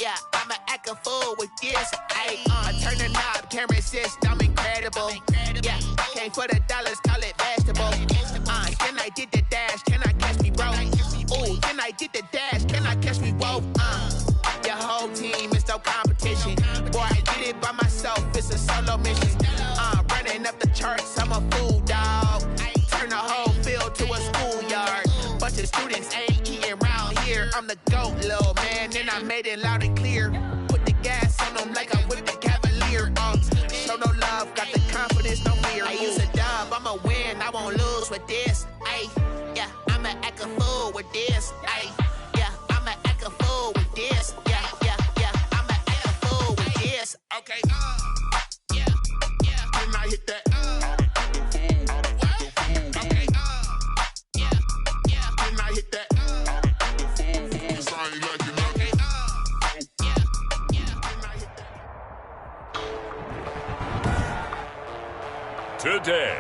Yeah, I'ma act a fool with this. I turn the knob, camera assist, I'm incredible. Yeah, came for the dollars, call it vegetable. Can I get the dash? Can I catch me, bro? Ooh, can I get the dash? Can I catch me, bro? Your whole team is no competition. Boy, I did it by myself, it's a solo mission. Running up the charts, I'm a fool, dog. Turn the whole field to a schoolyard. Bunch of students ain't eating round here. I'm the GOAT, little man, and I made it loud and clear. Put the gas on them like I'm with the Cavalier. Show no love, got the confidence, no fear. I use a dub, I'ma win, I won't lose with this. Yeah, I'ma act a fool with this. Yeah, I'ma act a fool with this. Yeah, I'ma act a fool with this. Okay, yeah, when I hit that. Today,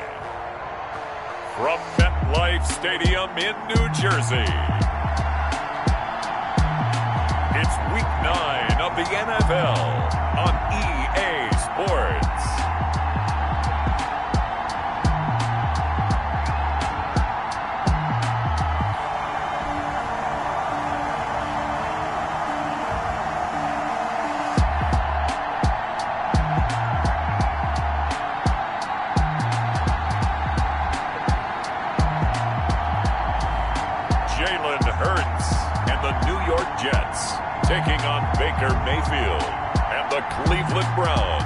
from MetLife Stadium in New Jersey, it's Week 9 of the NFL on EA Sports. Jets taking on Baker Mayfield and the Cleveland Browns.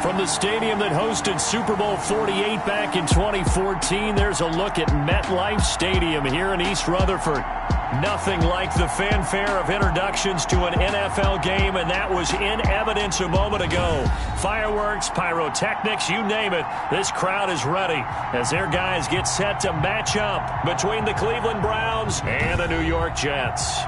From the stadium that hosted Super Bowl 48 back in 2014, there's a look at MetLife Stadium here in East Rutherford. Nothing like the fanfare of introductions to an NFL game, and that was in evidence a moment ago. Fireworks, pyrotechnics, you name it. This crowd is ready as their guys get set to match up between the Cleveland Browns and the New York Jets.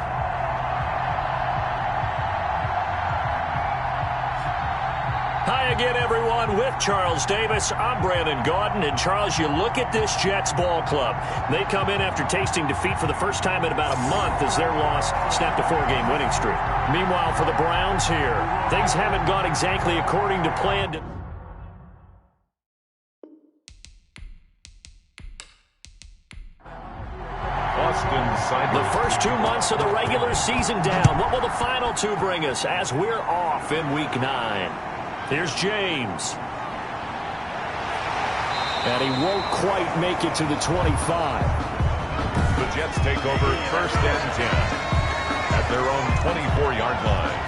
Hi again, everyone. With Charles Davis, I'm Brandon Gaudin. And, Charles, you look at this Jets ball club. They come in after tasting defeat for the first time in about a month as their loss snapped a 4-game winning streak. Meanwhile, for the Browns here, things haven't gone exactly according to plan. The first 2 months of the regular season down. What will the final 2 bring us as we're off in Week 9? Here's James. And he won't quite make it to the 25. The Jets take over first and 10 at their own 24-yard line.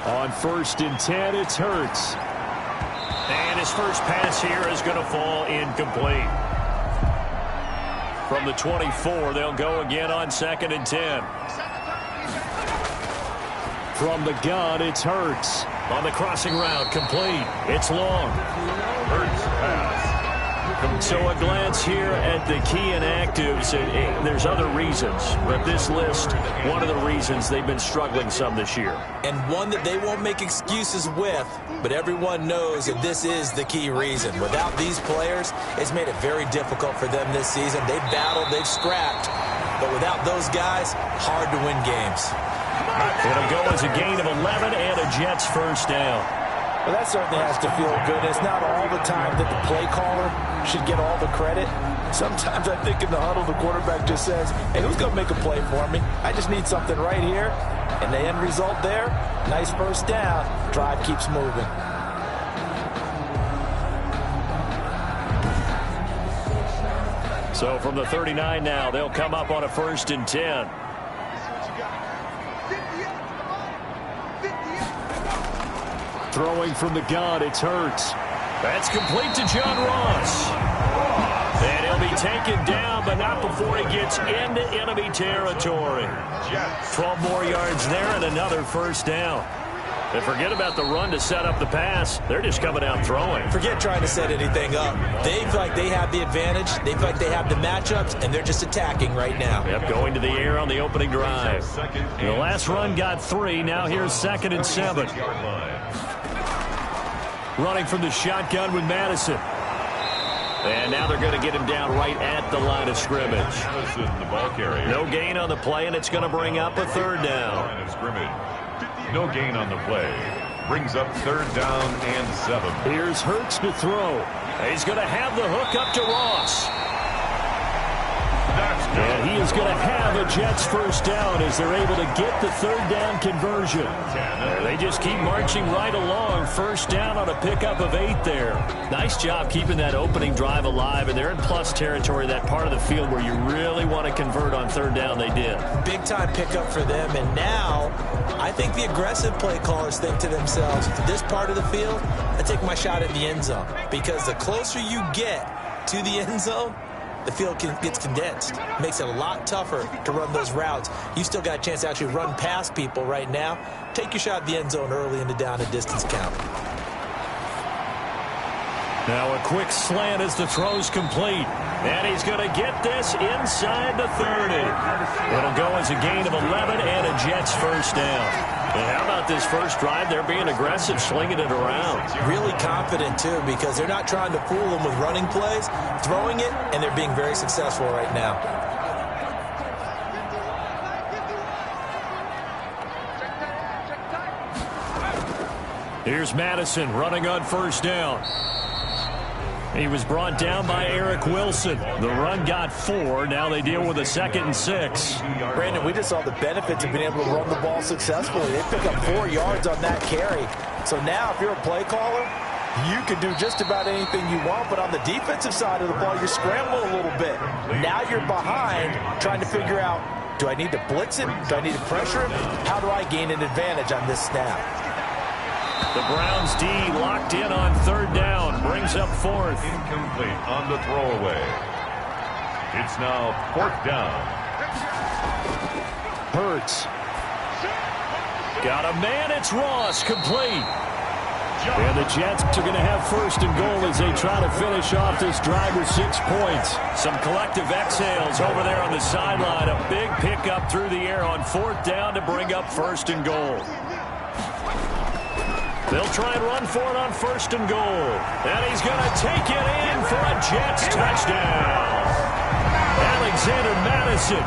On first and 10, it's Hurts. And his first pass here is going to fall incomplete. From the 24, they'll go again on second and 10. From the gun, it's Hurts. On the crossing route, complete. It's long. Hurts pass. So a glance here at the key inactives. There's other reasons, but this list, one of the reasons they've been struggling some this year. And one that they won't make excuses with, but everyone knows that this is the key reason. Without these players, it's made it very difficult for them this season. They've battled, they've scrapped, but without those guys, hard to win games. It'll go as a gain of 11 and a Jets first down. Well, that certainly has to feel good. It's not all the time that the play caller should get all the credit. Sometimes I think in the huddle, the quarterback just says, hey, who's going to make a play for me? I just need something right here. And the end result there, nice first down. Drive keeps moving. So from the 39 now, they'll come up on a first and 10. Throwing from the gun, it's Hurts. That's complete to John Ross. And he'll be taken down, but not before he gets into enemy territory. 12 more yards there and another first down. And forget about the run to set up the pass. They're just coming out throwing. Forget trying to set anything up. They feel like they have the advantage. They feel like they have the matchups, and they're just attacking right now. Yep, going to the air on the opening drive. The last run got 3. Now here's second and 7. running from the shotgun with Madison. And now they're going to get him down right at the line of scrimmage. Madison, the ball carrier. No gain on the play, and it's going to bring up a third down. Line of scrimmage. No gain on the play. Brings up third down and 7. Here's Hurts to throw. He's going to have the hook up to Ross. And he is going to have a Jets first down as they're able to get the third down conversion. They just keep marching right along. First down on a pickup of 8 there. Nice job keeping that opening drive alive, and they're in plus territory, that part of the field where you really want to convert on third down. They did. Big time pickup for them, and now I think the aggressive play callers think to themselves, this part of the field, I take my shot at the end zone, because the closer you get to the end zone, the field gets condensed. Makes it a lot tougher to run those routes. You still got a chance to actually run past people right now. Take your shot at the end zone early in the down and distance count. Now a quick slant as the throw's complete. And he's going to get this inside the 30. It'll go as a gain of 11 and a Jets first down. And how about this first drive? They're being aggressive, slinging it around. Really confident, too, because they're not trying to fool them with running plays, throwing it, and they're being very successful right now. Here's Madison running on first down. He was brought down by Eric Wilson. The run got 4. Now they deal with a 2nd and 6. Brandon, we just saw the benefits of being able to run the ball successfully. They pick up 4 yards on that carry. So now if you're a play caller, you can do just about anything you want. But on the defensive side of the ball, you're scrambling a little bit. Now you're behind trying to figure out, do I need to blitz him? Do I need to pressure him? How do I gain an advantage on this snap? The Browns D locked in on third down. Brings up 4th. Incomplete on the throwaway. It's now 4th down. Hurts. Got a man. It's Ross. Complete. And the Jets are going to have first and goal as they try to finish off this drive with 6 points. Some collective exhales over there on the sideline. A big pickup through the air on 4th down to bring up first and goal. They'll try and run for it on first and goal. And he's going to take it in for a Jets touchdown. Alexander Madison,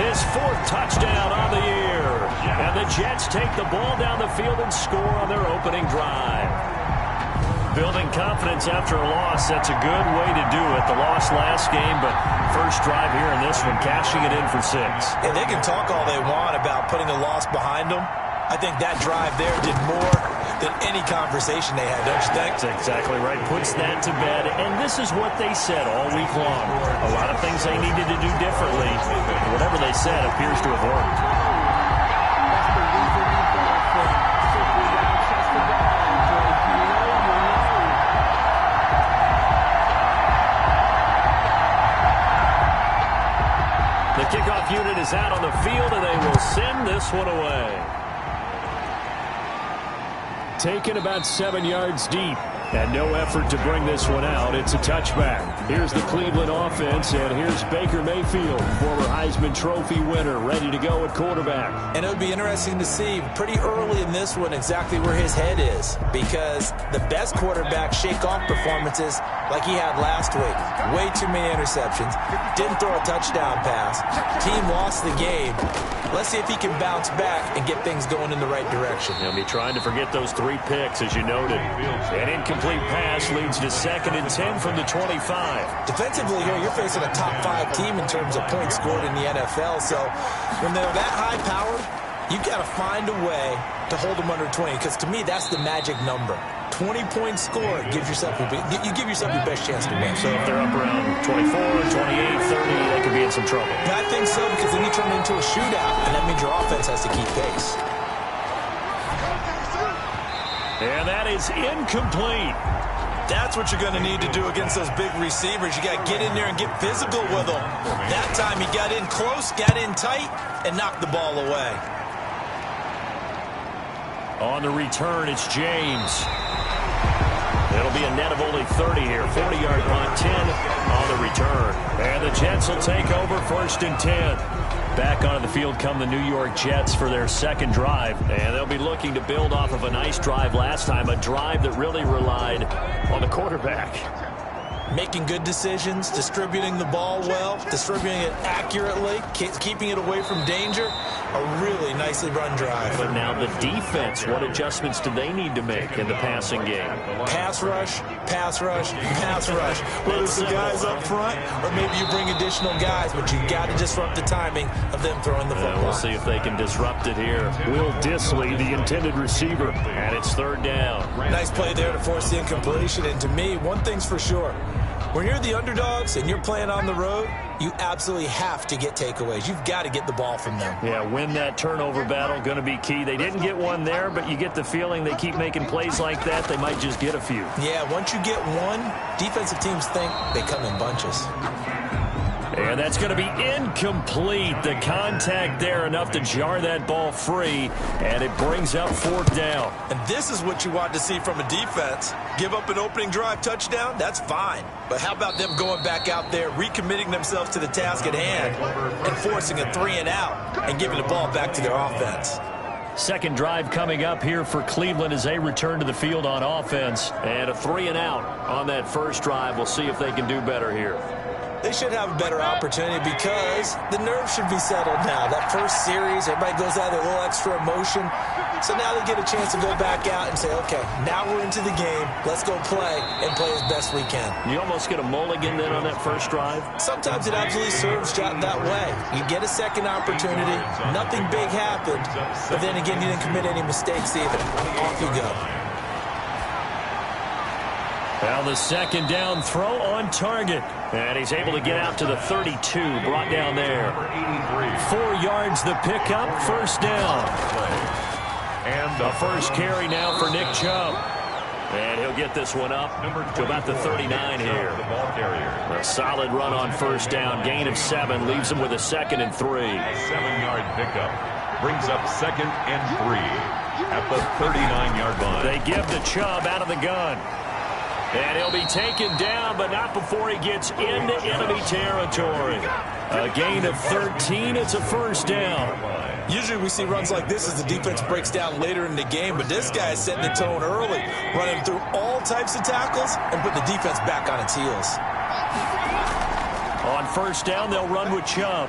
his 4th touchdown on the year. And the Jets take the ball down the field and score on their opening drive. Building confidence after a loss, that's a good way to do it. The loss last game, but first drive here in this one, cashing it in for 6. And they can talk all they want about putting a loss behind them. I think that drive there did more than any conversation they had, don't you think? That's exactly right. Puts that to bed. And this is what they said all week long. A lot of things they needed to do differently. Whatever they said appears to have worked. The kickoff unit is out on the field, and they will send this one away. Taken about 7 yards deep. And no effort to bring this one out. It's a touchback. Here's the Cleveland offense, and here's Baker Mayfield, former Heisman Trophy winner, ready to go at quarterback. And it would be interesting to see pretty early in this one exactly where his head is, because the best quarterbacks shake off performances like he had last week. Way too many interceptions. Didn't throw a touchdown pass. Team lost the game. Let's see if he can bounce back and get things going in the right direction. He'll be trying to forget those 3 picks, as you noted. An incomplete pass leads to 2nd and 10 from the 25. Defensively here, you're facing a top 5 team in terms of points scored in the NFL. So when they're that high-powered, you've got to find a way to hold them under 20, because to me, that's the magic number. 20-point score gives yourself you give yourself your best chance to win. So if they're up around 24, 28, 30, they could be in some trouble. I think so, because then you turn it into a shootout, and that means your offense has to keep pace. And that is incomplete. That's what you're going to need to do against those big receivers. You got to get in there and get physical with them. That time he got in close, got in tight, and knocked the ball away. On the return, it's James. It'll be a net of only 30 here. 40-yard punt, 10 on the return. And the Jets will take over 1st and 10. Back onto the field come the New York Jets for their second drive. And they'll be looking to build off of a nice drive last time, a drive that really relied on the quarterback. Making good decisions, distributing the ball well, distributing it accurately, keeping it away from danger. A really nicely run drive. But now the defense, what adjustments do they need to make in the passing game? Pass rush, pass rush, pass rush. Whether it's the guys up front or maybe you bring additional guys, but you've got to disrupt the timing of them throwing the football. We'll see if they can disrupt it here. Will Dissly, the intended receiver, and it's third down. Nice play there to force the incompletion. And to me, one thing's for sure. When you're the underdogs and you're playing on the road, you absolutely have to get takeaways. You've got to get the ball from them. Yeah, win that turnover battle, going to be key. They didn't get one there, but you get the feeling they keep making plays like that, they might just get a few. Yeah, once you get one, defensive teams think they come in bunches. And that's going to be incomplete. The contact there enough to jar that ball free, and it brings up fourth down. And this is what you want to see from a defense. Give up an opening drive touchdown, that's fine. But how about them going back out there, recommitting themselves to the task at hand, and forcing a 3 and out, and giving the ball back to their offense. Second drive coming up here for Cleveland as they return to the field on offense. And a 3 and out on that first drive. We'll see if they can do better here. They should have a better opportunity because the nerves should be settled now. That first series, everybody goes out with a little extra emotion. So now they get a chance to go back out and say, okay, now we're into the game. Let's go play and play as best we can. You almost get a mulligan then on that first drive? Sometimes it absolutely serves that way. You get a second opportunity. Nothing big happened. But then again, you didn't commit any mistakes either. Off you go. Now the second down throw on target. And he's able to get out to the 32, brought down there. 4 yards the pickup, first down. And the first carry now for Nick Chubb. And he'll get this one up to about the 39 here. A solid run on first down, gain of 7, leaves him with a 2nd and 3. A 7-yard pickup brings up 2nd and 3 at the 39-yard line. They give to Chubb out of the gun. And he'll be taken down, but not before he gets into enemy territory. A gain of 13. It's a first down. Usually we see runs like this as the defense breaks down later in the game, but this guy is setting the tone early, running through all types of tackles and putting the defense back on its heels. On first down, they'll run with Chubb.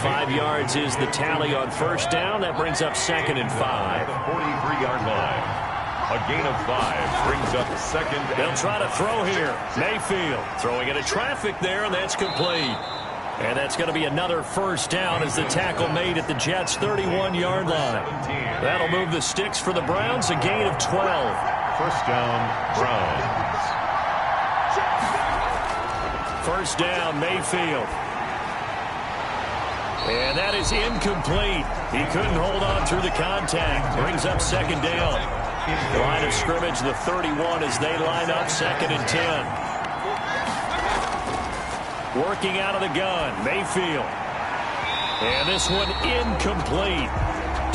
5 yards is the tally on first down. That brings up 2nd and 5. 43-yard line. A gain of 5 brings up 2nd. They'll try to throw here. Mayfield throwing into traffic there, and that's complete. And that's going to be another first down as the tackle made at the Jets' 31-yard line. That'll move the sticks for the Browns, a gain of 12. First down, Browns. First down, Mayfield. And that is incomplete. He couldn't hold on through the contact. Brings up 2nd down. Line of scrimmage, the 31 as they line up 2nd and 10. Working out of the gun, Mayfield. And this one incomplete.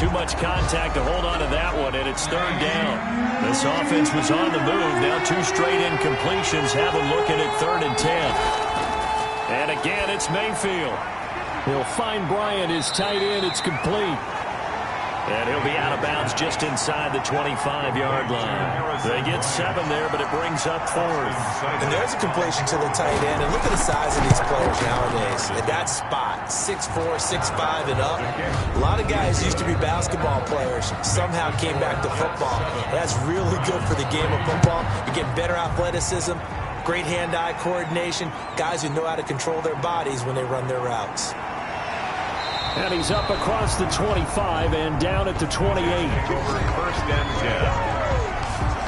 Too much contact to hold on to that one, and it's 3rd down. This offense was on the move. Now 2 straight incompletions have them looking at 3rd and 10. And again, it's Mayfield. He'll find Bryant, his tight end. It's complete. And he'll be out of bounds just inside the 25-yard line. They get 7 there, but it brings up 4th. And there's a completion to the tight end. And look at the size of these players nowadays. At that spot, 6'4", 6'5", and up. A lot of guys used to be basketball players, somehow came back to football. That's really good for the game of football. You get better athleticism, great hand-eye coordination, guys who know how to control their bodies when they run their routes. And he's up across the 25 and down at the 28. First and 10.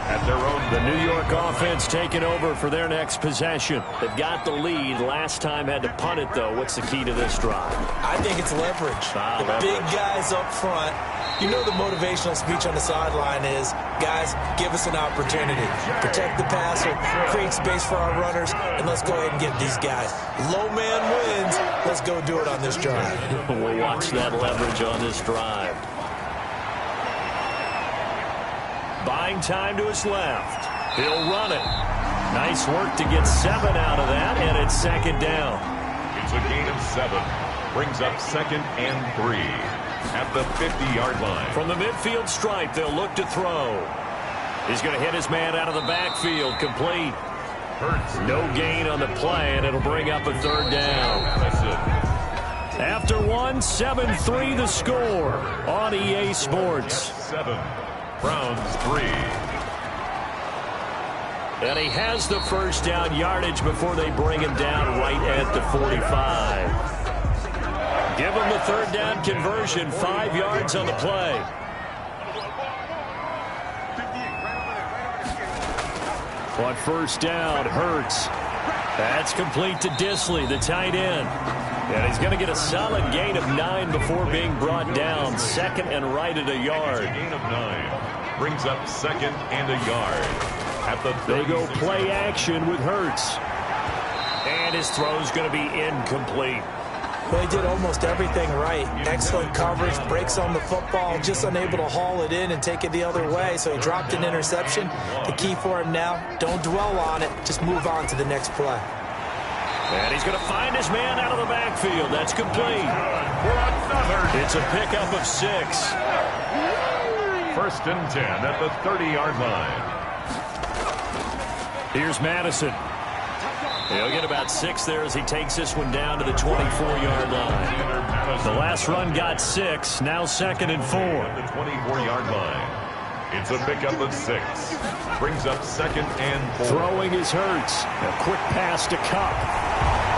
At their own. The New York offense taking over for their next possession. They've got the lead. Last time had to punt it, though. What's the key to this drive? I think it's leverage. The big guys up front. You know the motivational speech on the sideline is, guys, give us an opportunity. Protect the passer, create space for our runners, and let's go ahead and get these guys. Low man wins. Let's go do it on this drive. We'll watch that leverage on this drive. Buying time to his left. He'll run it. Nice work to get 7 out of that, and it's 2nd down. It's a gain of 7. Brings up 2nd and 3 at the 50-yard line. From the midfield stripe, they'll look to throw. He's going to hit his man out of the backfield. Complete. Hurts. No gain on the play, and it'll bring up a 3rd down. After 7-3 the score on EA Sports. 7. Browns 3. And he has the 1st down yardage before they bring him down right at the 45. Give him the 3rd down conversion, 5 yards on the play. On 1st down, Hurts. That's complete to Disley, the tight end. And he's going to get a solid gain of 9 before being brought down. 2nd and right at a yard. Gain of 9. Brings up 2nd and a yard. At the they go play action with Hurts. And his throw's going to be incomplete. Well, he did almost everything right. Excellent coverage, breaks on the football, just unable to haul it in and take it the other way. So he dropped an interception. The key for him now, don't dwell on it. Just move on to the next play. And he's going to find his man out of the backfield. That's complete. It's a pickup of 6. 1st and 10 at the 30-yard line. Here's Madison. He'll get about 6 there as he takes this one down to the 24-yard line. The last run got 6. Now 2nd and 4. The 24-yard line. It's a pickup of 6. Brings up 2nd and 4. Throwing is Hurts. A quick pass to Kupp.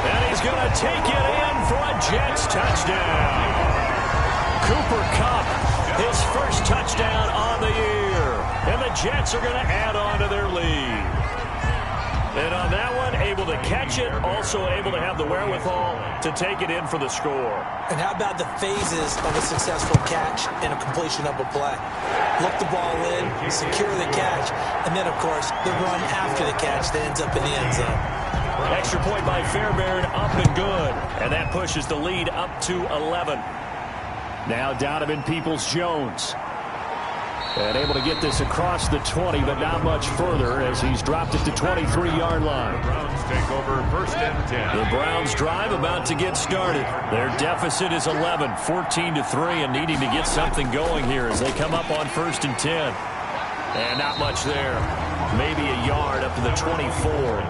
And he's going to take it in for a Jets touchdown. Cooper Kupp, his 1st touchdown on the year. And the Jets are going to add on to their lead. And on that one, able to catch it, also able to have the wherewithal to take it in for the score. And how about the phases of a successful catch and a completion of a play? Look the ball in, secure the catch, and then, of course, the run after the catch that ends up in the end zone. Extra point by Fairbairn, up and good. And that pushes the lead up to 11. Now Donovan Peoples-Jones. And able to get this across the 20, but not much further as he's dropped it to 23-yard line. The Browns take over 1st and 10. The Browns drive about to get started. Their deficit is 11, 14-3, and needing to get something going here as they come up on 1st and 10. And not much there. Maybe a yard up to the 24.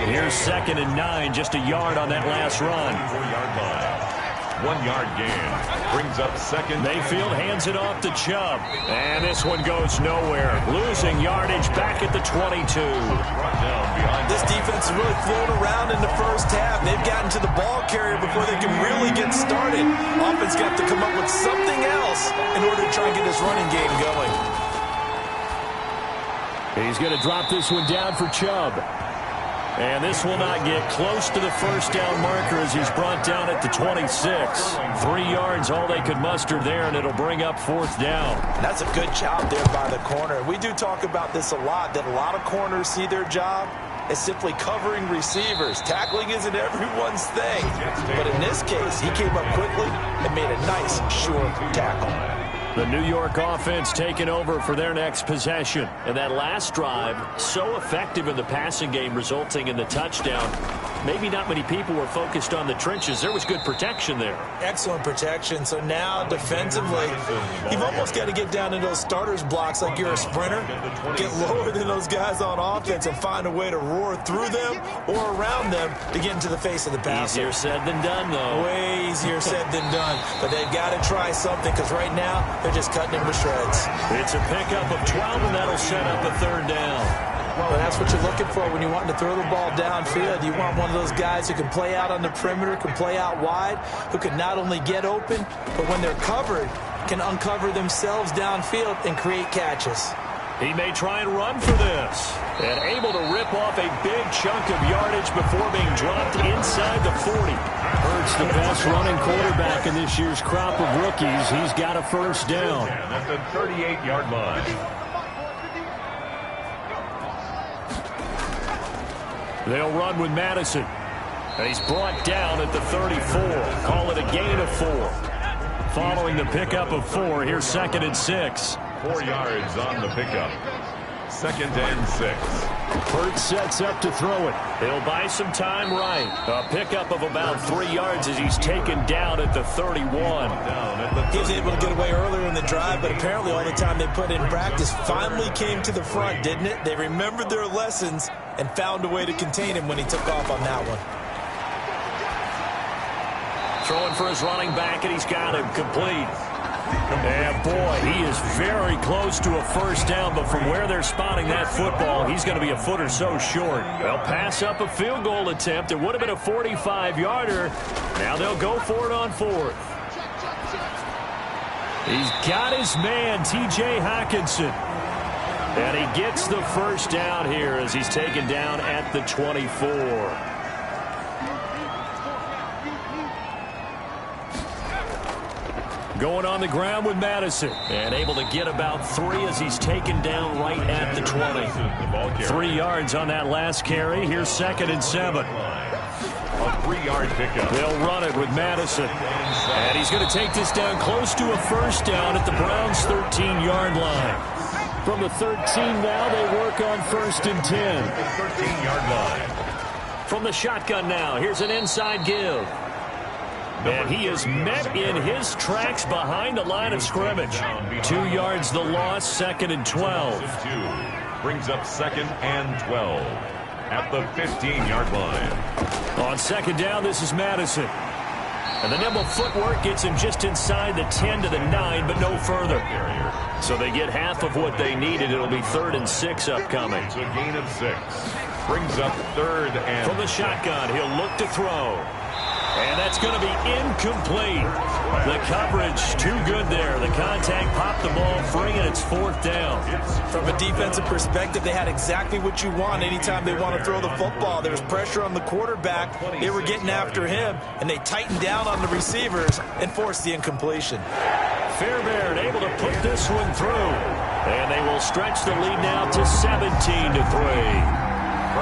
Here's 2nd and 9, just a yard on that last run. 4-yard line. 1-yard gain. Brings up 2nd. Mayfield hands it off to Chubb. And this one goes nowhere. Losing yardage back at the 22. This defense is really flown around in the 1st half. They've gotten to the ball carrier before they can really get started. Offense got to come up with something else in order to try and get this running game going. He's going to drop this one down for Chubb. And this will not get close to the 1st down marker as he's brought down at the 26. 3 yards, all they could muster there, and it'll bring up 4th down. And that's a good job there by the corner. We do talk about this a lot, that a lot of corners see their job as simply covering receivers. Tackling isn't everyone's thing. But in this case, he came up quickly and made a nice, sure tackle. The New York offense taking over for their next possession. And that last drive, so effective in the passing game, resulting in the touchdown. Maybe not many people were focused on the trenches. There was good protection there. Excellent protection. So now, defensively, you've almost got to get down in those starters blocks like you're a sprinter. Get lower than those guys on offense and find a way to roar through them or around them to get into the face of the passer. Easier said than done, though. Way easier said than done. But they've got to try something because right now, they're just cutting him to shreds. It's a pickup of 12, and that'll set up a 3rd down. Well, that's what you're looking for when you want to throw the ball downfield. You want one of those guys who can play out on the perimeter, can play out wide, who can not only get open, but when they're covered, can uncover themselves downfield and create catches. He may try and run for this. And able to rip off a big chunk of yardage before being dropped inside the 40. Hurts the best running quarterback in this year's crop of rookies. He's got a 1st down. At the 38-yard line. They'll run with Madison. And he's brought down at the 34. Call it a gain of 4. Following the pickup of 4, here's 2nd and 6. 4 yards on the pickup. 2nd and 6. Hurt sets up to throw it. He'll buy some time right. A pickup of about 3 yards as he's taken down at the 31. He was able to get away earlier in the drive, but apparently all the time they put in practice finally came to the front, didn't it? They remembered their lessons and found a way to contain him when he took off on that one. Throwing for his running back, and he's got him complete. And boy, he is very close to a first down, but from where they're spotting that football, he's going to be a foot or so short. They'll pass up a field goal attempt. It would have been a 45-yarder. Now they'll go for it on 4th. He's got his man, T.J. Hockenson. And he gets the first down here as he's taken down at the 24. Going on the ground with Madison. And able to get about 3 as he's taken down right at the 20. 3 yards on that last carry. Here's 2nd and 7. A 3-yard pickup. They'll run it with Madison. And he's going to take this down close to a first down at the Browns' 13-yard line. From the 13 now, they work on 1st and 10. 13-yard line. From the shotgun now, here's an inside give. And he is met in his tracks behind the line of scrimmage. 2 yards the loss, 2nd and 12. Brings up 2nd and 12 at the 15-yard line. On 2nd down, this is Madison. And the nimble footwork gets him just inside the 10 to the 9, but no further. So they get half of what they needed. It'll be 3rd and 6 upcoming. It's a gain of 6. Brings up 3rd and... From the shotgun, he'll look to throw. And that's going to be incomplete. The coverage too good there. The contact popped the ball free, and it's 4th down. From a defensive perspective, they had exactly what you want anytime they want to throw the football. There was pressure on the quarterback. They were getting after him, and they tightened down on the receivers and forced the incompletion. Fairbairn able to put this one through. And they will stretch the lead now to 17-3.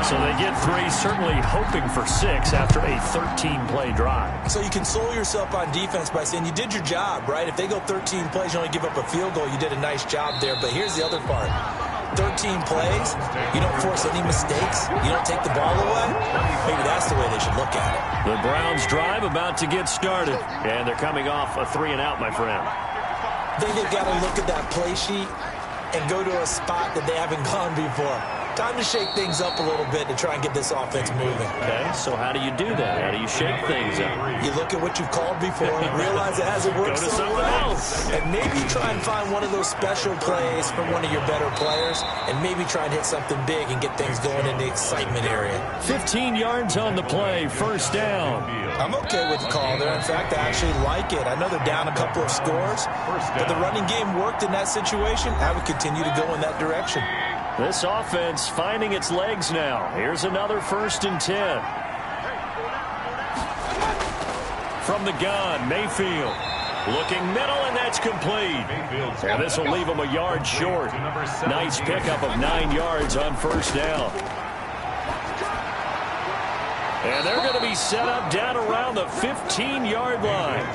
So they get 3, certainly hoping for 6 after a 13-play drive. So you console yourself on defense by saying you did your job, right? If they go 13 plays, you only give up a field goal, you did a nice job there. But here's the other part. 13 plays, you don't force any mistakes, you don't take the ball away. Maybe that's the way they should look at it. The Browns drive about to get started. And they're coming off a 3-and-out, my friend. I think they've got to look at that play sheet and go to a spot that they haven't gone before. Time to shake things up a little bit to try and get this offense moving. Okay, so how do you do that? How do you shake things up? You look at what you've called before, realize it hasn't worked so well, and maybe try and find one of those special plays from one of your better players, and maybe try and hit something big and get things going in the excitement area. 15 yards on the play, 1st down. I'm okay with the call there. In fact, I actually like it. I know they're down a couple of scores, but the running game worked in that situation. I would continue to go in that direction. This offense finding its legs now. Here's another 1st and 10. From the gun, Mayfield. Looking middle, and that's complete. And this will leave him a yard short. Nice pickup of 9 yards on 1st down. And they're going to be set up down around the 15-yard line.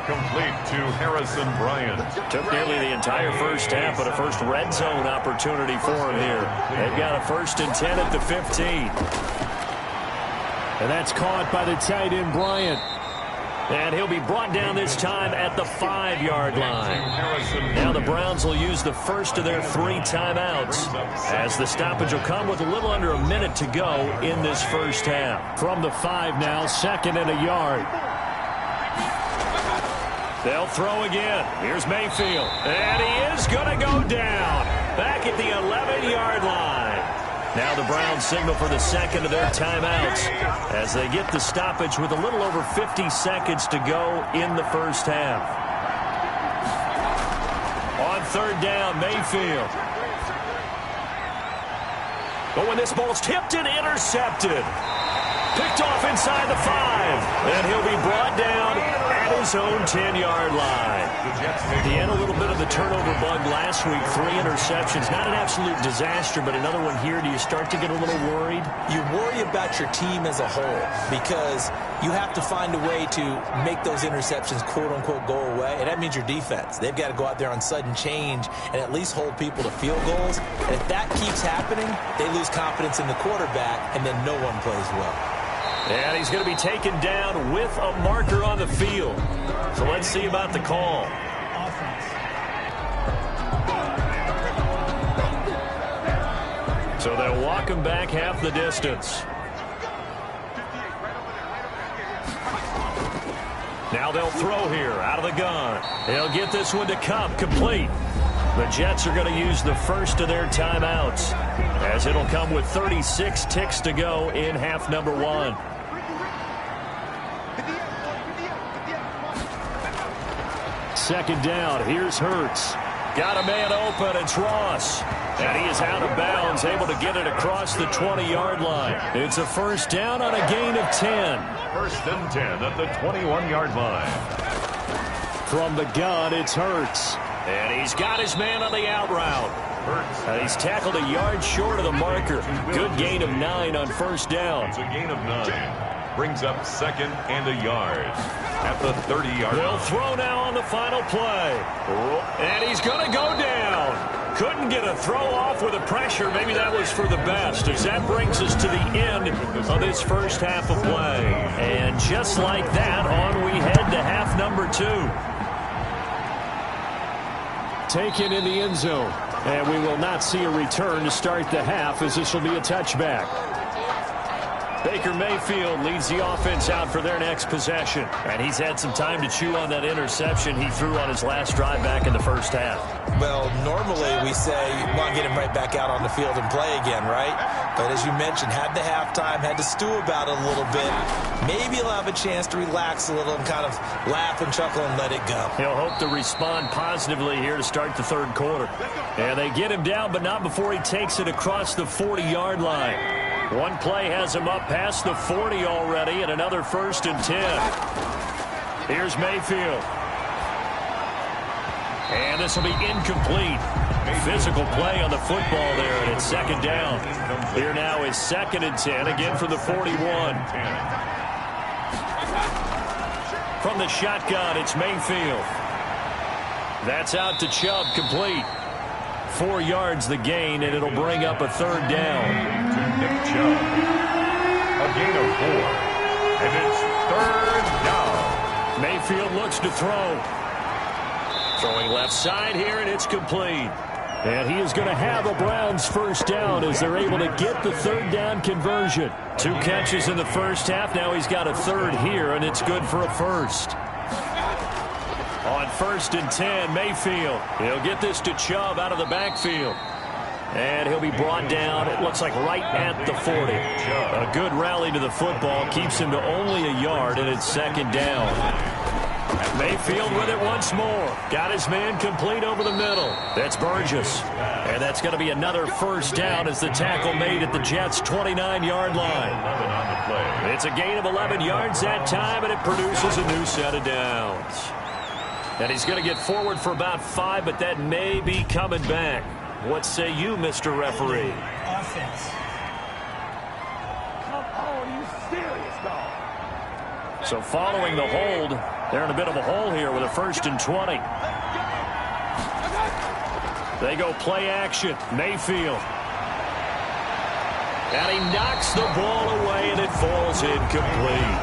Complete to Harrison Bryant. Took nearly the entire first half, but a first red zone opportunity for him here. They've got a 1st and 10 at the 15. And that's caught by the tight end, Bryant. And he'll be brought down this time at the 5-yard line. Now the Browns will use the first of their 3 timeouts, as the stoppage will come with a little under a minute to go in this first half. From the 5 now, 2nd and a yard. They'll throw again. Here's Mayfield. And he is going to go down. Back at the 11-yard line. Now the Browns signal for the 2nd of their timeouts as they get the stoppage with a little over 50 seconds to go in the first half. On 3rd down, Mayfield. But when this ball's tipped and intercepted. Picked off inside the 5. And he'll be brought down at at his own 10-yard line. He had a little bit of the turnover bug last week, 3 interceptions. Not an absolute disaster, but another one here. Do you start to get a little worried? You worry about your team as a whole because you have to find a way to make those interceptions, quote-unquote, go away, and that means your defense. They've got to go out there on sudden change and at least hold people to field goals. And if that keeps happening, they lose confidence in the quarterback, and then no one plays well. And he's going to be taken down with a marker on the field. So let's see about the call. So they'll walk him back half the distance. Now they'll throw here out of the gun. They'll get this one to Cup, complete. The Jets are going to use the first of their timeouts, as it'll come with 36 ticks to go in half number 1. Second down, here's Hurts. Got a man open, it's Ross. And he is out of bounds, able to get it across the 20-yard line. It's a first down on a gain of 10. First and 10 at the 21-yard line. From the gun, it's Hurts. And he's got his man on the out route. And he's tackled a yard short of the marker. Good gain of 9 on first down. It's a gain of 9. Brings up second and a yard at the 30-yard line. They'll throw now on the final play. And he's going to go down. Couldn't get a throw off with the pressure. Maybe that was for the best, as that brings us to the end of this first half of play. And just like that, on we head to half number 2. Taken in the end zone. And we will not see a return to start the half, as this will be a touchback. Baker Mayfield leads the offense out for their next possession. And he's had some time to chew on that interception he threw on his last drive back in the first half. Well, normally we say, you want to get him right back out on the field and play again, right? But as you mentioned, had the halftime, had to stew about it a little bit. Maybe he'll have a chance to relax a little and kind of laugh and chuckle and let it go. He'll hope to respond positively here to start the third quarter. And they get him down, but not before he takes it across the 40-yard line. One play has him up past the 40 already, and another first and 10. Here's Mayfield. And this will be incomplete. Physical play on the football there, and it's second down. Here now is second and 10, again from the 41. From the shotgun, it's Mayfield. That's out to Chubb, complete. 4 yards the gain, and it'll bring up a third down. Nick Chubb. A gain of 4. And it's third down. Mayfield looks to throw. Throwing left side here, and it's complete. And he is going to have a Browns first down as they're able to get the third down conversion. 2 catches in the first half. Now he's got a third here, and it's good for a first. On first and 10, Mayfield. He'll get this to Chubb out of the backfield. And he'll be brought down, it looks like right at the 40. A good rally to the football keeps him to only a yard, and it's second down. Mayfield with it once more. Got his man complete over the middle. That's Burgess. And that's going to be another first down as the tackle made at the Jets' 29-yard line. It's a gain of 11 yards that time, and it produces a new set of downs. And he's going to get forward for about 5, but that may be coming back. What say you, Mr. Referee? Offense. Come on, you serious, dog? So following the hold, they're in a bit of a hole here with a first and 20. They go play action. Mayfield. And he knocks the ball away, and it falls incomplete.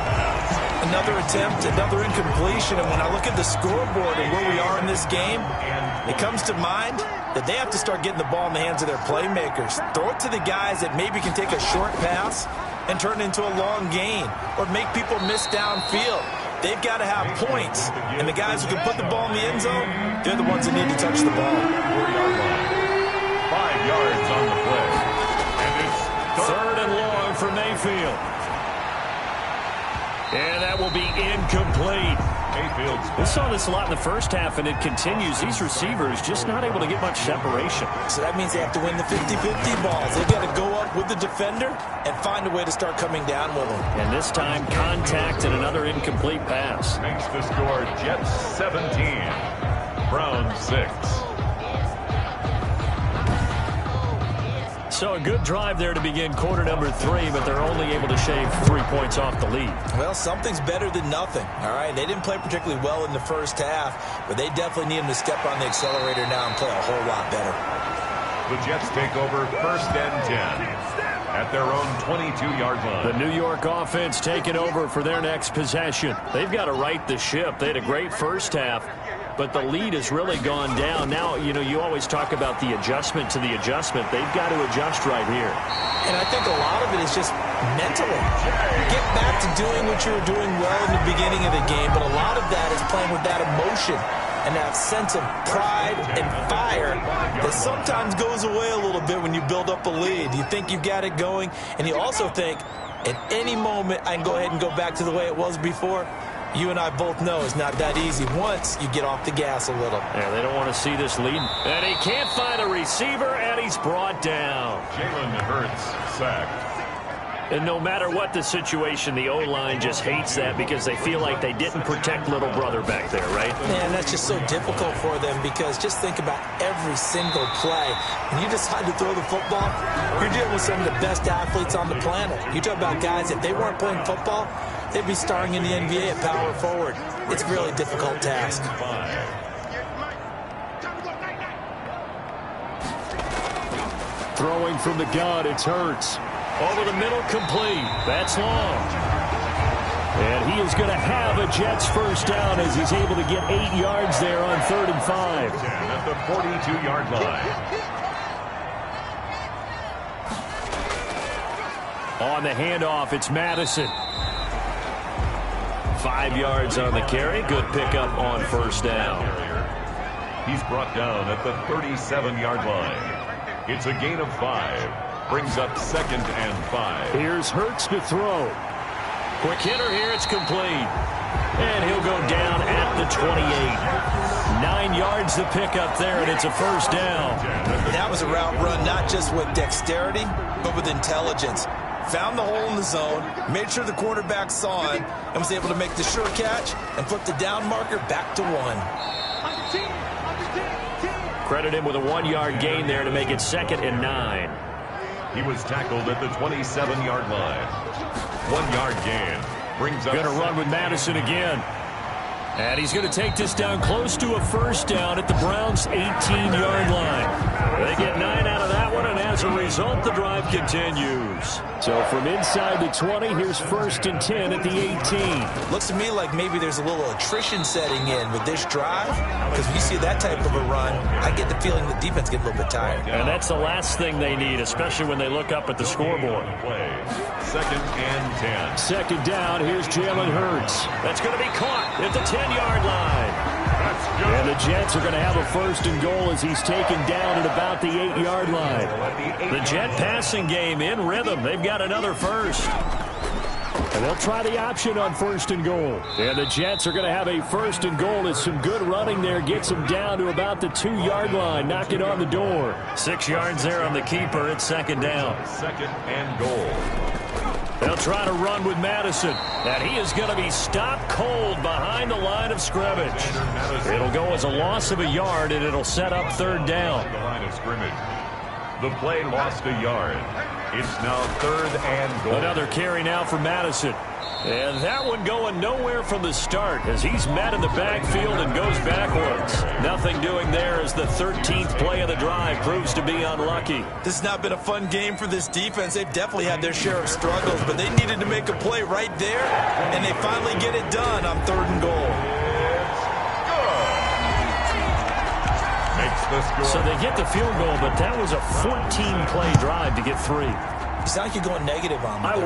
Another attempt, another incompletion, and when I look at the scoreboard and where we are in this game, it comes to mind that they have to start getting the ball in the hands of their playmakers. Throw it to the guys that maybe can take a short pass and turn it into a long gain or make people miss downfield. They've got to have points, and the guys who can put the ball in the end zone, they're the ones that need to touch the ball. 4-yard line. 5 yards on the play. And it's third and long for Mayfield. And that will be incomplete. We saw this a lot in the first half, and it continues. These receivers just not able to get much separation. So that means they have to win the 50-50 balls. They've got to go up with the defender and find a way to start coming down with them. And this time, contact and another incomplete pass. Makes the score Jets 17, Browns 6. So a good drive there to begin quarter number 3, but they're only able to shave 3 points off the lead. Well, something's better than nothing, all right? They didn't play particularly well in the first half, but they definitely need them to step on the accelerator now and play a whole lot better. The Jets take over 1st and 10 at their own 22-yard line. The New York offense taking over for their next possession. They've got to right the ship. They had a great first half, but the lead has really gone down. Now, you always talk about the adjustment to the adjustment. They've got to adjust right here. And I think a lot of it is just mentally. Get back to doing what you were doing well in the beginning of the game, but a lot of that is playing with that emotion and that sense of pride and fire that sometimes goes away a little bit when you build up a lead. You think you've got it going, and you also think at any moment I can go ahead and go back to the way it was before. You and I both know it's not that easy once you get off the gas a little. Yeah, they don't want to see this lead. And he can't find a receiver, and he's brought down. Jalen Hurts sacked. And no matter what the situation, the O-line just hates that because they feel like they didn't protect little brother back there, right? Man, that's just so difficult for them because just think about every single play. When you decide to throw the football, you're dealing with some of the best athletes on the planet. You talk about guys, if they weren't playing football, they'd be starring in the NBA at power forward. It's a really difficult task. Throwing from the gun, it's Hurts. Over the middle, complete. That's long. And he is going to have a Jets first down as he's able to get 8 yards there on 3rd and 5. At the 42-yard line. On the handoff, it's Madison. 5 yards on the carry. Good pickup on first down. He's brought down at the 37-yard line. It's a gain of 5. Brings up 2nd and 5. Here's Hurts to throw. Quick hitter here. It's complete. And he'll go down at the 28. 9 yards to pick up there, and it's a first down. That was a route run not just with dexterity, but with intelligence. Found the hole in the zone, made sure the quarterback saw it, and was able to make the sure catch and flip the down marker back to 1. Credit him with a 1-yard gain there to make it 2nd and 9. He was tackled at the 27-yard line. 1-yard gain. Brings up. Going to run with Madison again. And he's going to take this down close to a first down at the Browns' 18-yard line. They get 9 out of that one, and as a result, the drive continues. So from inside the 20, here's 1st and 10 at the 18. Looks to me like maybe there's a little attrition setting in with this drive, because when you see that type of a run, I get the feeling the defense gets a little bit tired. And that's the last thing they need, especially when they look up at the scoreboard. 2nd and 10. 2nd down, here's Jalen Hurts. That's going to be caught at the 10-yard line. And the Jets are going to have a 1st and goal as he's taken down at about the 8-yard line. The Jet passing game in rhythm. They've got another first. And they'll try the option on 1st and goal. And the Jets are going to have a 1st and goal as some good running there gets them down to about the 2-yard line. Knock it on the door. 6 yards there on the keeper. It's 2nd down. 2nd and goal. They'll try to run with Madison. And he is going to be stopped cold behind the line of scrimmage. It'll go as a loss of a yard, and it'll set up 3rd down. The line of scrimmage. The play lost a yard. It's now 3rd and goal. Another carry now for Madison. And that one going nowhere from the start as he's met in the backfield and goes backwards. Nothing doing there as the 13th play of the drive proves to be unlucky. This has not been a fun game for this defense. They've definitely had their share of struggles, but they needed to make a play right there, and they finally get it done on 3rd and goal. Makes the score. So they get the field goal, but that was a 14-play drive to get 3. You sound like you're going negative on me. I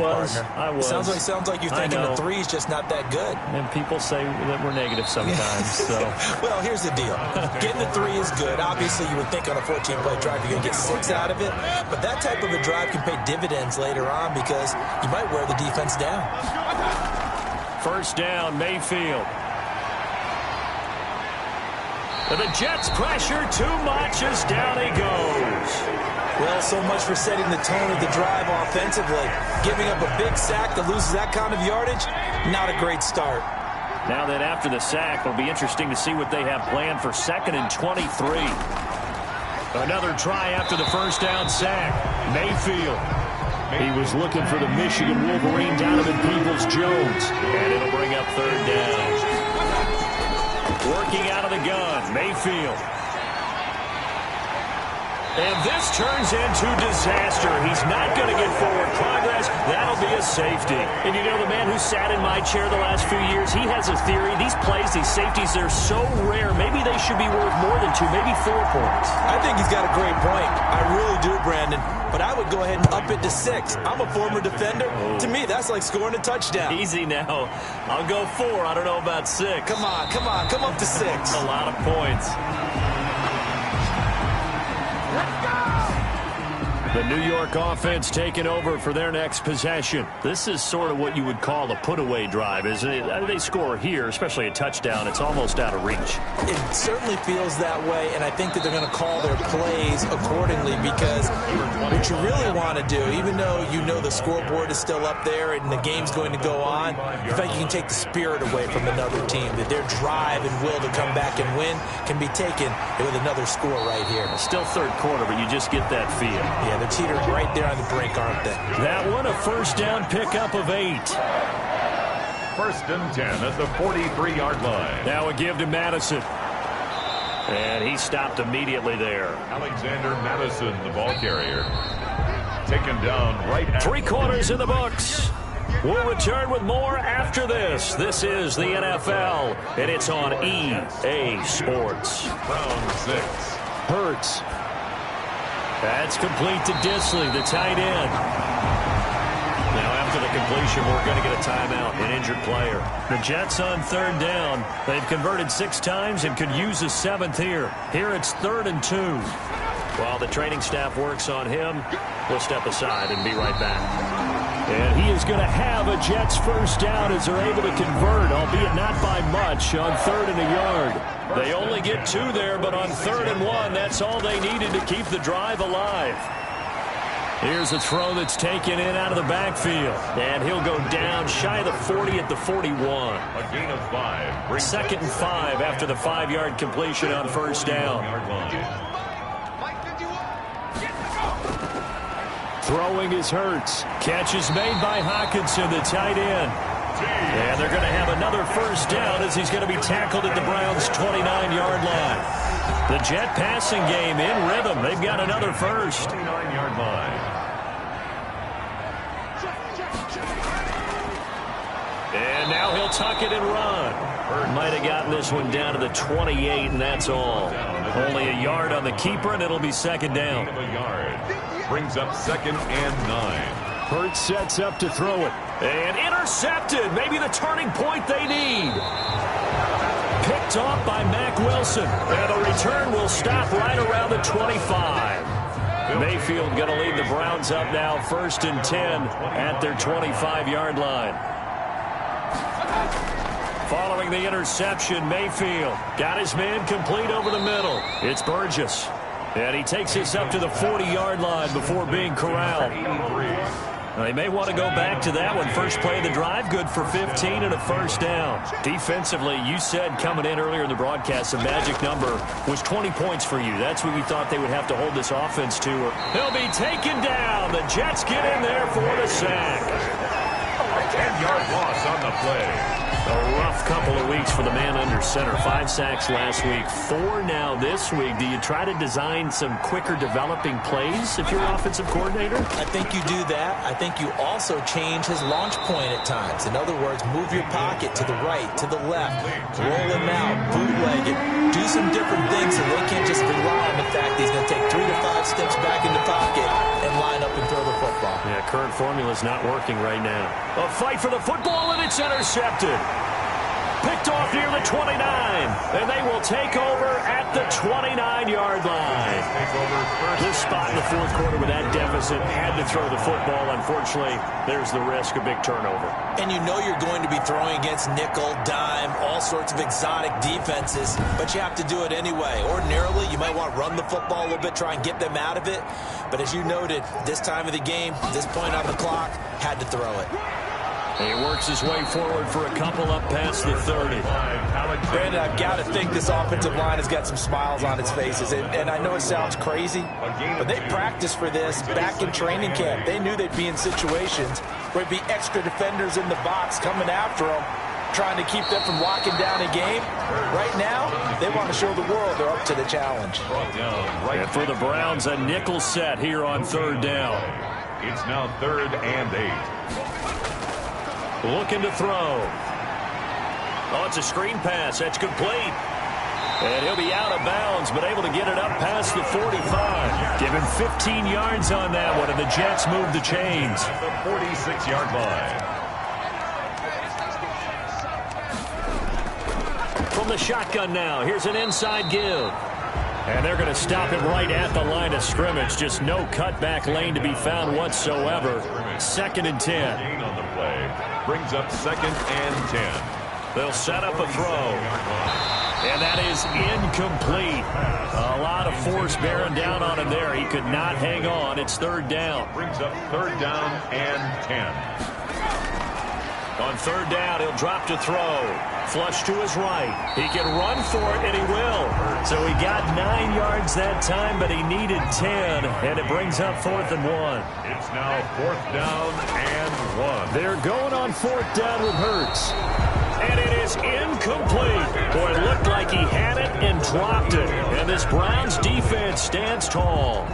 was. Sounds like you're thinking the 3 is just not that good. And people say that we're negative sometimes. So. Well, here's the deal. Getting the 3 is good. Obviously, you would think on a 14-play drive you're going to get 6 out of it. But that type of a drive can pay dividends later on because you might wear the defense down. 1st down, Mayfield. The Jets pressure too much as down he goes. Well, so much for setting the tone of the drive offensively. Giving up a big sack that loses that kind of yardage, not a great start. Now then, after the sack, it'll be interesting to see what they have planned for 2nd and 23. Another try after the first down sack. Mayfield. He was looking for the Michigan Wolverine, Donovan Peoples-Jones. And it'll bring up 3rd down. Working out of the gun, Mayfield. And this turns into disaster. He's not going to get forward progress. That'll be a safety. And you know, the man who sat in my chair the last few years, he has a theory. These plays, these safeties, they're so rare. Maybe they should be worth more than 2, maybe 4 points. I think he's got a great point. I really do, Brandon. But I would go ahead and up it to 6. I'm a former defender. To me, that's like scoring a touchdown. Easy now. I'll go 4. I don't know about 6. Come on. Come up to 6. A lot of points. The New York offense taking over for their next possession. This is sort of what you would call a put-away drive, isn't it? They score here, especially a touchdown. It's almost out of reach. It certainly feels that way, and I think that they're going to call their plays accordingly because what you really want to do, even though you know the scoreboard is still up there and the game's going to go on, in fact, you can take the spirit away from another team, that their drive and will to come back and win can be taken with another score right here. Still 3rd quarter, but you just get that feel. Yeah, they're teetering right there on the brink, aren't they? That one, a first down pickup of 8. 1st and 10 at the 43-yard line. Now a give to Madison. And he stopped immediately there. Alexander Madison, the ball carrier. Taken down right at 3 quarters in the books. We'll return with more after this. This is the NFL, and it's on EA Sports. Round 6. Hurts. That's complete to Disley, the tight end. Now after the completion, we're going to get a timeout, an injured player. The Jets on 3rd down. They've converted 6 times and could use a 7th here. Here it's 3rd and 2. While the training staff works on him, we'll step aside and be right back. And he is going to have a Jets first down as they're able to convert, albeit not by much, on 3rd and a yard. They only get 2 there, but on 3rd and 1, that's all they needed to keep the drive alive. Here's a throw that's taken in out of the backfield. And he'll go down shy of the 40 at the 41. A gain of 5. 2nd and 5 after the 5-yard completion on first down. Throwing is Hurts. Catch is made by Hockenson, the tight end. And they're going to have another first down as he's going to be tackled at the Browns' 29-yard line. The Jet passing game in rhythm. They've got another first. 29-yard line. And now he'll tuck it and run. Might have gotten this one down to the 28, and that's all. Only a yard on the keeper, and it'll be 2nd down. A yard. Brings up 2nd and 9. Hurts sets up to throw it. And intercepted. Maybe the turning point they need. Picked off by Mack Wilson. And the return will stop right around the 25. Mayfield going to lead the Browns up now 1st and 10 at their 25-yard line. Following the interception, Mayfield got his man complete over the middle. It's Burgess. And he takes this up to the 40-yard line before being corralled. They may want to go back to that one. First play of the drive, good for 15 and a first down. Defensively, you said coming in earlier in the broadcast, the magic number was 20 points for you. That's what you thought they would have to hold this offense to. They'll be taken down. The Jets get in there for the sack. A 10-yard loss on the play. A rough couple of weeks for the man under center. 5 sacks last week, 4 now this week. Do you try to design some quicker developing plays if you're an offensive coordinator? I think you do that. I think you also change his launch point at times. In other words, move your pocket to the right, to the left, roll him out, bootleg it, do some different things so they can't just rely on the fact that he's going to take 3 to 5 steps back in the pocket and line up and throw the football. Yeah, current formula is not working right now. A fight for the football, and it's intercepted. Picked off near the 29. And they will take over at the 29-yard line. This spot in the fourth quarter with that deficit, had to throw the football. Unfortunately, there's the risk of big turnover. And you know you're going to be throwing against nickel, dime, all sorts of exotic defenses, but you have to do it anyway. Ordinarily, you might want to run the football a little bit, try and get them out of it. But as you noted, this time of the game, this point on the clock, had to throw it. He works his way forward for a couple up past the 30. Brandon, I've got to think this offensive line has got some smiles on its faces. And I know it sounds crazy, but they practiced for this back in training camp. They knew they'd be in situations where there'd be extra defenders in the box coming after them, trying to keep them from locking down a game. Right now, they want to show the world they're up to the challenge. And for the Browns, a nickel set here on third down. It's now 3rd and 8. Looking to throw. Oh, it's a screen pass. That's complete. And he'll be out of bounds, but able to get it up past the 45. Give him 15 yards on that one, and the Jets move the chains. At the 46-yard line. From the shotgun now, here's an inside give. And they're going to stop him right at the line of scrimmage. Just no cutback lane to be found whatsoever. 2nd and 10. Gain on the play brings up 2nd and 10. They'll set up a throw. And that is incomplete. A lot of force bearing down on him there. He could not hang on. It's 3rd down. Brings up 3rd down and 10. On 3rd down, he'll drop to throw. Flush to his right. He can run for it, and he will. So he got 9 yards that time, but he needed 10, and it brings up 4th and 1. It's now 4th down and 1. They're going on 4th down with Hurts. And it is incomplete. Boy, it looked like he had it and dropped it. And this Browns defense stands tall.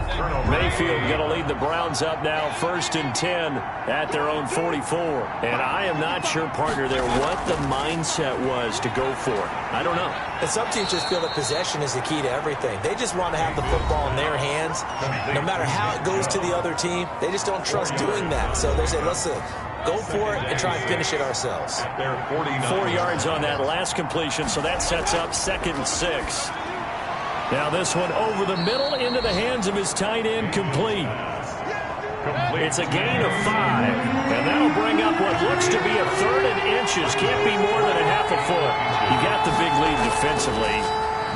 Mayfield going to lead the Browns up now 1st and 10 at their own 44. And I am not sure, partner, there what the mindset was to go for it. I don't know. And some teams just feel that possession is the key to everything. They just want to have the football in their hands. No matter how it goes to the other team, they just don't trust doing that. So they say, listen, go for it and try and finish it ourselves. 4 yards on that last completion, so that sets up 2nd and 6. Now this one over the middle into the hands of his tight end, complete. It's a gain of 5, and that'll bring up what looks to be a 3rd and inches. Can't be more than a half a foot. You got the big lead defensively.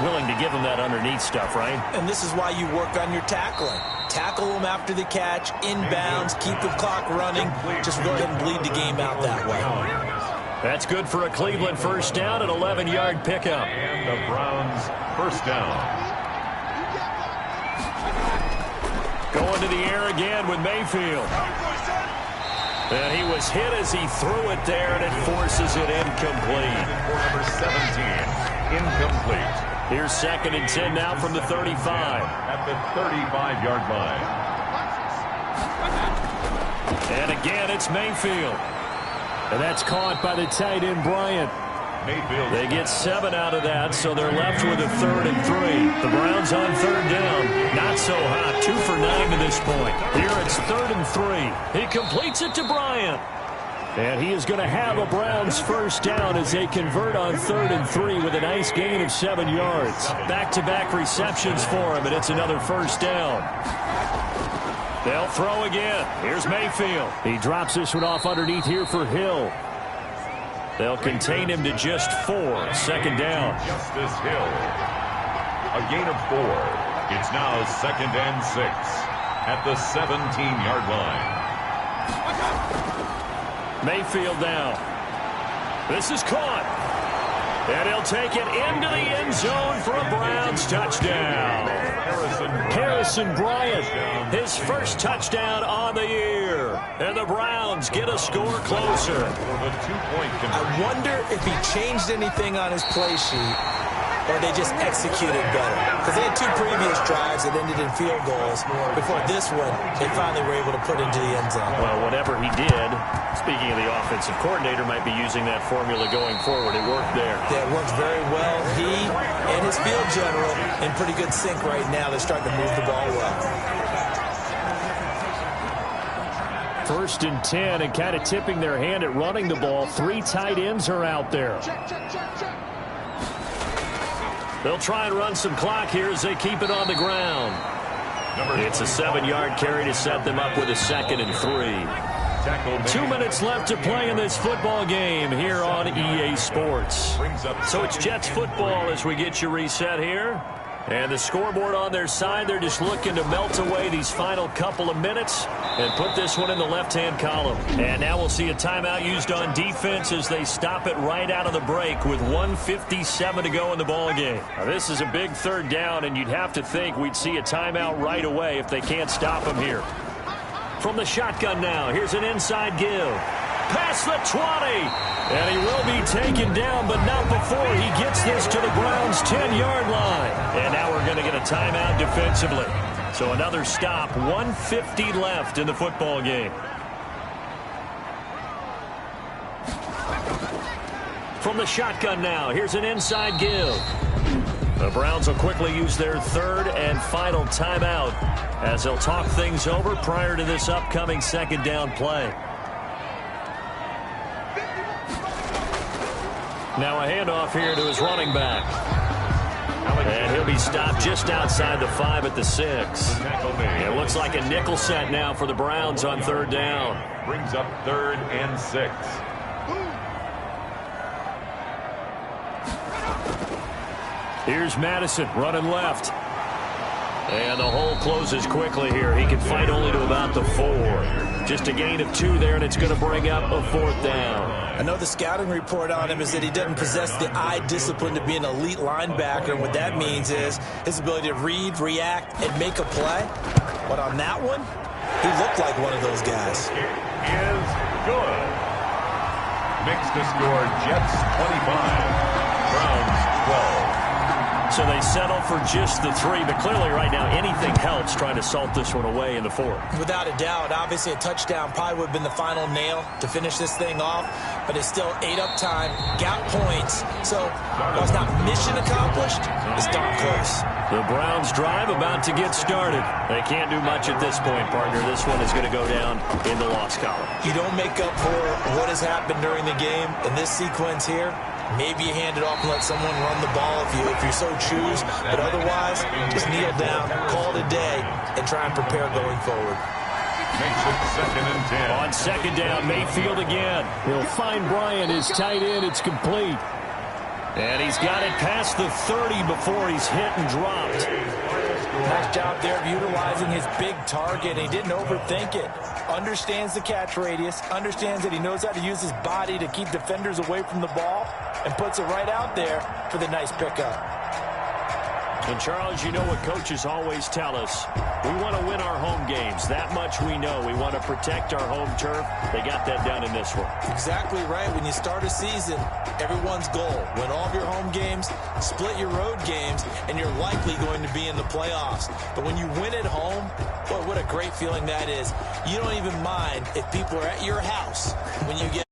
Willing to give him that underneath stuff, right? And this is why you work on your tackling. Tackle them after the catch, inbounds, keep the clock running. Just go ahead and bleed the game out that way. That's good for a Cleveland 1st down, an 11-yard pickup. And the Browns 1st down. Going to the air again with Mayfield. And he was hit as he threw it there, and it forces it incomplete. For number 17, incomplete. Here's 2nd and 10 now from the 35. At the 35-yard line. And again, it's Mayfield. And that's caught by the tight end, Bryant. Mayfield. They get 7 out of that, so they're left with a 3rd and 3. The Browns on 3rd down. Not so hot. 2 for 9 to this point. Here it's 3rd and 3. He completes it to Bryant. And he is going to have a Browns 1st down as they convert on 3rd and 3 with a nice gain of 7 yards. Back-to-back receptions for him, and it's another 1st down. They'll throw again. Here's Mayfield. He drops this one off underneath here for Hill. They'll contain him to just 4. 2nd down. Justice Hill. A gain of 4. It's now 2nd and 6 at the 17-yard line. Mayfield now. This is caught. And he'll take it into the end zone for a Browns touchdown. Harrison Bryant, his 1st touchdown on the year. And the Browns get a score closer. I wonder if he changed anything on his play sheet or they just executed better. Because they had 2 previous drives that ended in field goals. Before this one, they finally were able to put into the end zone. Well, whatever he did, speaking of the offensive coordinator, might be using that formula going forward. It worked there. Yeah, it works very well. He and his field general in pretty good sync right now. They're starting to move the ball well. 1st and 10, and kind of tipping their hand at running the ball. 3 tight ends are out there. They'll try and run some clock here as they keep it on the ground. It's a 7-yard carry to set them up with a 2nd and 3. 2 minutes left to play in this football game here on EA Sports. So it's Jets football as we get you reset here. And the scoreboard on their side, they're just looking to melt away these final couple of minutes and put this one in the left-hand column. And now we'll see a timeout used on defense as they stop it right out of the break with 1:57 to go in the ball game. Now, this is a big 3rd down, and you'd have to think we'd see a timeout right away if they can't stop them here. From the shotgun now, here's an inside give. Past the 20. And he will be taken down, but not before he gets this to the Browns' 10-yard line. And now we're going to get a timeout defensively. So another stop, 1:50 left in the football game. From the shotgun now, here's an inside give. The Browns will quickly use their 3rd and final timeout as they'll talk things over prior to this upcoming 2nd down play. Now a handoff here to his running back. And he'll be stopped just outside the 5 at the 6. It looks like a nickel set now for the Browns on 3rd down. Brings up 3rd and 6. Here's Madison running left. And the hole closes quickly here. He can fight only to about the 4. Just a gain of 2 there, and it's going to bring up a 4th down. I know the scouting report on him is that he doesn't possess the eye discipline to be an elite linebacker. And what that means is his ability to read, react, and make a play. But on that one, he looked like one of those guys. Is good. Makes the score Jets 25, Browns 12. So they settle for just the 3, but clearly right now anything helps trying to salt this one away in the 4th. Without a doubt, obviously a touchdown probably would have been the final nail to finish this thing off, but it's still 8 up time, got points, so while it's not mission accomplished, it's darn close. The Browns drive about to get started. They can't do much at this point, partner. This one is going to go down in the loss column. You don't make up for what has happened during the game in this sequence here. Maybe you hand it off and let someone run the ball if you so choose. But otherwise, just kneel down, call it a day, and try and prepare going forward. Makes it 2nd and 10. On 2nd down, Mayfield again. He'll find Bryant, his tight end. It's complete. And he's got it past the 30 before he's hit and dropped. Nice job there of utilizing his big target. He didn't overthink it. Understands the catch radius. Understands that he knows how to use his body to keep defenders away from the ball. And puts it right out there for the nice pickup. And, Charles, you know what coaches always tell us. We want to win our home games. That much we know. We want to protect our home turf. They got that done in this one. Exactly right. When you start a season, everyone's goal, win all of your home games, split your road games, and you're likely going to be in the playoffs. But when you win at home, boy, what a great feeling that is. You don't even mind if people are at your house when you get